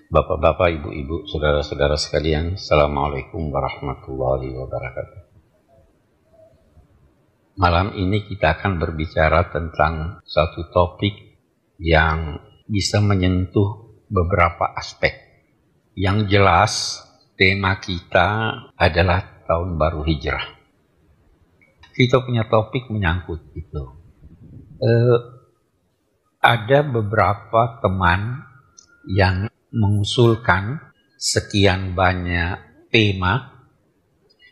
Bapak-bapak, ibu-ibu, saudara-saudara sekalian, Assalamualaikum warahmatullahi wabarakatuh. Malam ini kita akan berbicara tentang satu topik yang bisa menyentuh beberapa aspek. Yang jelas, tema kita adalah Tahun Baru Hijrah. Kita punya topik menyangkut itu. Ada beberapa teman yang mengusulkan sekian banyak tema.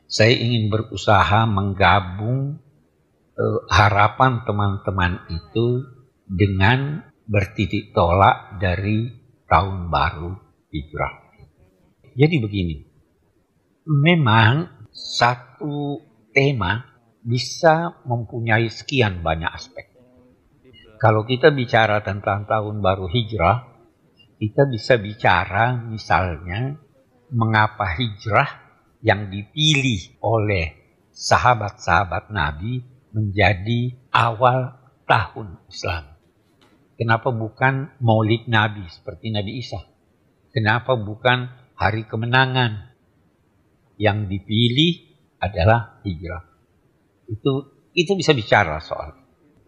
Saya ingin berusaha menggabung harapan teman-teman itu dengan bertitik tolak dari Tahun Baru Hijrah. Jadi begini, memang satu tema bisa mempunyai sekian banyak aspek. Kalau kita bicara tentang Tahun Baru Hijrah, kita bisa bicara misalnya mengapa hijrah yang dipilih oleh sahabat-sahabat Nabi menjadi awal tahun Islam. Kenapa bukan Maulid Nabi seperti Nabi Isa? Kenapa bukan hari kemenangan? Yang dipilih adalah hijrah. Itu bisa bicara soal.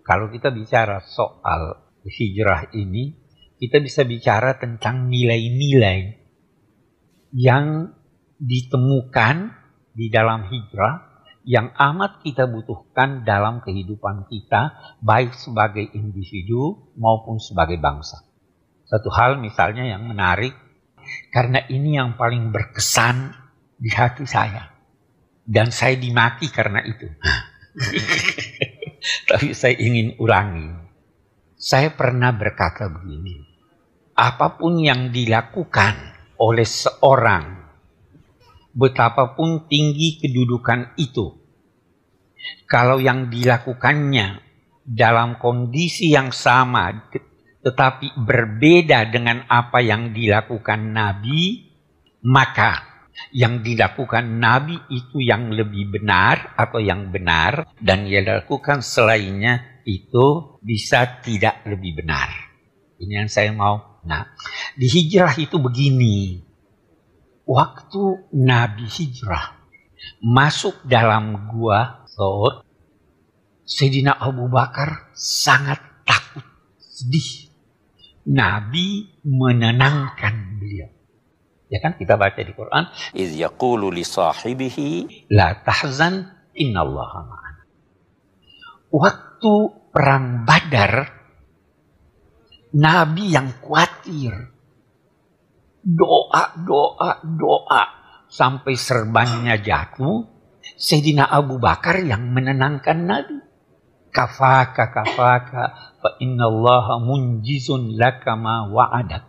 Kalau kita bicara soal hijrah ini, kita bisa bicara tentang nilai-nilai yang ditemukan di dalam hijrah yang amat kita butuhkan dalam kehidupan kita, baik sebagai individu maupun sebagai bangsa. Satu hal misalnya yang menarik, karena ini yang paling berkesan di hati saya. Dan saya dimaki karena itu. Tapi saya ingin ulangi. Saya pernah berkata begini. Apapun yang dilakukan oleh seorang, betapapun tinggi kedudukan itu, kalau yang dilakukannya dalam kondisi yang sama, tetapi berbeda dengan apa yang dilakukan Nabi, maka yang dilakukan Nabi itu yang lebih benar atau yang benar, dan yang dilakukan selainnya itu bisa tidak lebih benar. Ini yang saya mau. Nah, di hijrah itu begini. Waktu Nabi hijrah masuk dalam gua Thawr, Sayyidina Abu Bakar sangat takut, sedih. Nabi menenangkan beliau. Ya kan kita baca di Quran, "Idz yaqulu li sahibihi la tahzan innallaha ma'ana." Waktu perang Badar, Nabi yang khawatir. Doa sampai serbannya jatuh. Sayyidina Abu Bakar yang menenangkan Nabi. Kafaka fa innallaha munjizun laka ma wa'adak.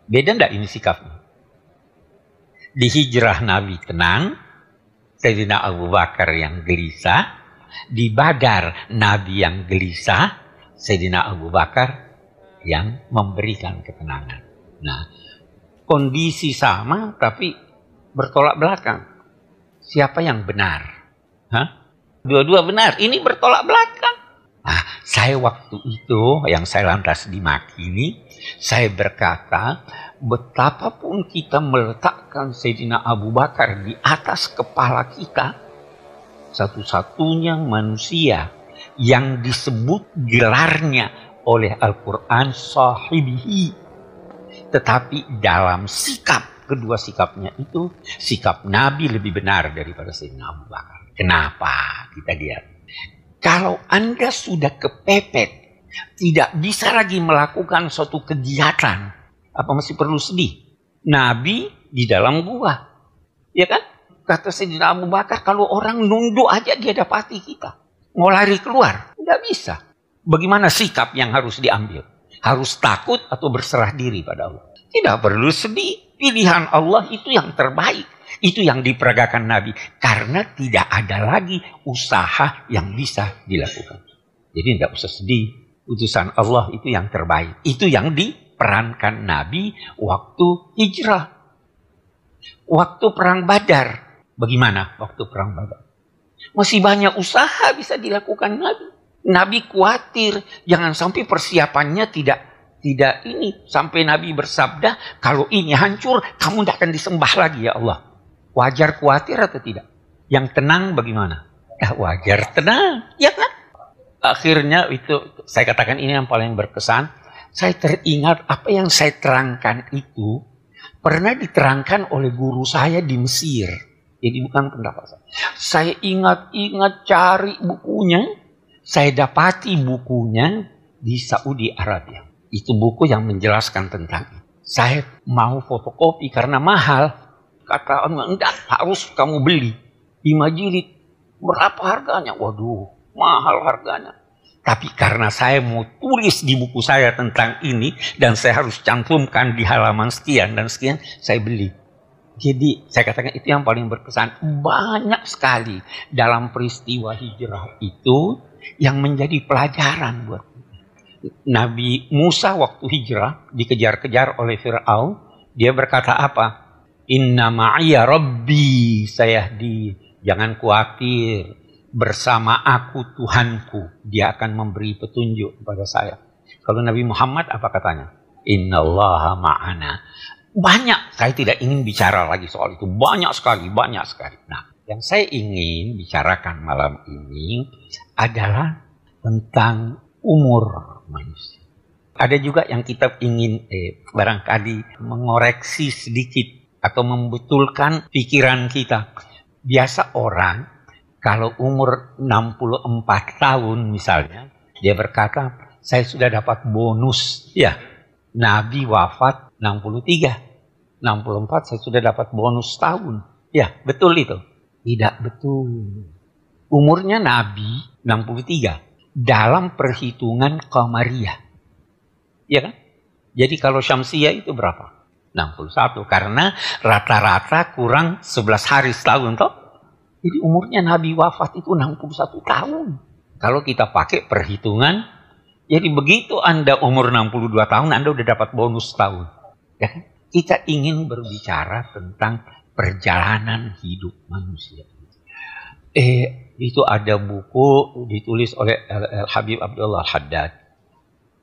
Beda enggak ini sikapnya? Di hijrah Nabi tenang, Sayyidina Abu Bakar yang gelisah. Di Badar Nabi yang gelisah, Sayyidina Abu Bakar yang memberikan ketenangan. Nah, kondisi sama tapi bertolak belakang. Siapa yang benar? Dua-dua benar, ini bertolak belakang. Nah, saya waktu itu, yang saya lantas dimaki ini, saya berkata, betapapun kita meletakkan Sayyidina Abu Bakar di atas kepala kita, satu-satunya manusia yang disebut gelarnya oleh Al-Quran sahibihi. Tetapi dalam sikap, kedua sikapnya itu, sikap Nabi lebih benar daripada Sayyidina Abu Bakar. Kenapa? Kita lihat. Kalau Anda sudah kepepet, tidak bisa lagi melakukan suatu kegiatan, apa masih perlu sedih? Nabi di dalam gua. Ya kan? Kata Sayyidina Abu Bakar, kalau orang nunduk aja dia dapati kita. Mau lari keluar, tidak bisa. Bagaimana sikap yang harus diambil? Harus takut atau berserah diri pada Allah? Tidak perlu sedih. Pilihan Allah itu yang terbaik. Itu yang diperagakan Nabi. Karena tidak ada lagi usaha yang bisa dilakukan. Jadi tidak usah sedih. Utusan Allah itu yang terbaik. Itu yang diperankan Nabi waktu hijrah. Waktu perang Badar. Bagaimana waktu perang Badar? Masih banyak usaha bisa dilakukan Nabi. Nabi khawatir jangan sampai persiapannya tidak Tidak ini. Sampai Nabi bersabda, kalau ini hancur, kamu tidak akan disembah lagi ya Allah. Wajar khawatir atau tidak? Yang tenang bagaimana? Ya wajar tenang, ya kan? Akhirnya itu, saya katakan ini yang paling berkesan. Saya teringat apa yang saya terangkan itu pernah diterangkan oleh guru saya di Mesir. Jadi bukan pendapat saya. Saya ingat-ingat cari bukunya. Saya dapati bukunya di Saudi Arabia. Itu buku yang menjelaskan tentang itu. Saya mau fotokopi karena mahal. Kata enggak, harus kamu beli. 5 jilid. Berapa harganya? Waduh, mahal harganya. Tapi karena saya mau tulis di buku saya tentang ini, dan saya harus cantumkan di halaman sekian dan sekian, saya beli. Jadi saya katakan itu yang paling berkesan. Banyak sekali dalam peristiwa hijrah itu yang menjadi pelajaran buat kita. Nabi Musa waktu hijrah dikejar-kejar oleh Fir'aun. Dia berkata apa? Inna ma'iya Rabbi sayahdi. Jangan khawatir. Bersama aku Tuhanku. Dia akan memberi petunjuk kepada saya. Kalau Nabi Muhammad apa katanya? Innallaha ma'ana. Banyak, saya tidak ingin bicara lagi soal itu. Banyak sekali, banyak sekali. Nah, yang saya ingin bicarakan malam ini adalah tentang umur manusia. Ada juga yang kita ingin barangkali mengoreksi sedikit atau membetulkan pikiran kita. Biasa orang kalau umur 64 tahun misalnya, dia berkata, saya sudah dapat bonus. Ya, Nabi wafat 63. 64 saya sudah dapat bonus tahun. Ya, betul itu. Tidak betul. Umurnya Nabi 63 dalam perhitungan Qamariyah. Ya kan? Jadi kalau Syamsiyah itu berapa? 61. Karena rata-rata kurang 11 hari setahun toh. Jadi umurnya Nabi wafat itu 61 tahun. Kalau kita pakai perhitungan, jadi begitu Anda umur 62 tahun, Anda udah dapat bonus tahun. Ya kan? Kita ingin berbicara tentang perjalanan hidup manusia. Itu ada buku ditulis oleh Habib Abdullah Haddad.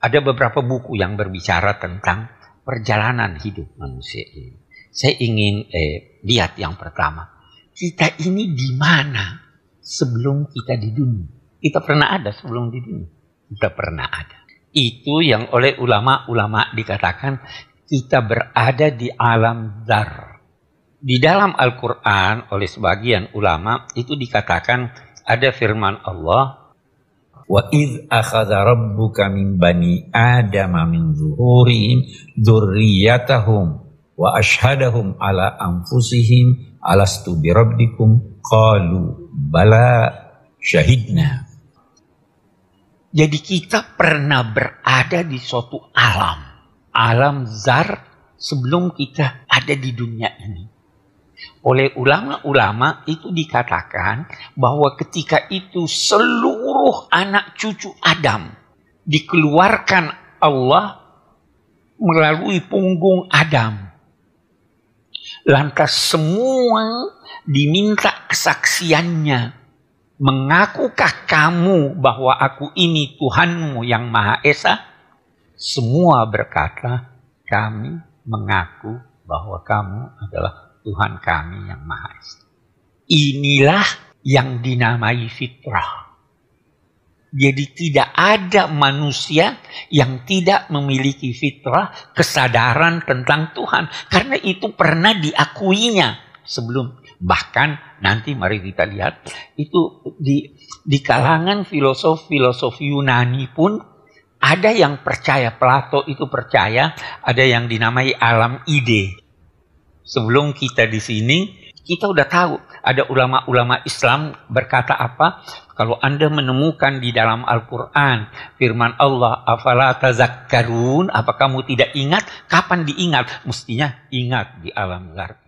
Ada beberapa buku yang berbicara tentang perjalanan hidup manusia ini. Saya ingin lihat yang pertama. Kita ini di mana sebelum kita di dunia? Kita pernah ada sebelum di dunia? Kita pernah ada. Itu yang oleh ulama-ulama dikatakan kita berada di alam dzar. Di dalam Al-Quran oleh sebagian ulama itu dikatakan ada firman Allah. Wa idh akhadha rabbuka min bani adama min zuhurihim dzurriyyatahum wa ashhadahum ala anfusihim alastu bi rabbikum qalu bala syahidna. Jadi kita pernah berada di suatu alam zar sebelum kita ada di dunia ini. Oleh ulama-ulama itu dikatakan bahwa ketika itu seluruh anak cucu Adam dikeluarkan Allah melalui punggung Adam. Lantas semua diminta kesaksiannya. Mengakukah kamu bahwa aku ini Tuhanmu yang Maha Esa? Semua berkata, kami mengaku bahwa kamu adalah Tuhan kami yang Maha Esa. Inilah yang dinamai fitrah. Jadi tidak ada manusia yang tidak memiliki fitrah, kesadaran tentang Tuhan. Karena itu pernah diakuinya sebelum. Bahkan nanti mari kita lihat, itu di kalangan filosof Yunani pun ada yang percaya, Plato itu percaya, ada yang dinamai alam ide. Sebelum kita di sini, kita udah tahu. Ada ulama-ulama Islam berkata apa? Kalau Anda menemukan di dalam Al-Quran, firman Allah, afala tazakkarun, apa kamu tidak ingat? Kapan diingat? Mestinya ingat di alam zar.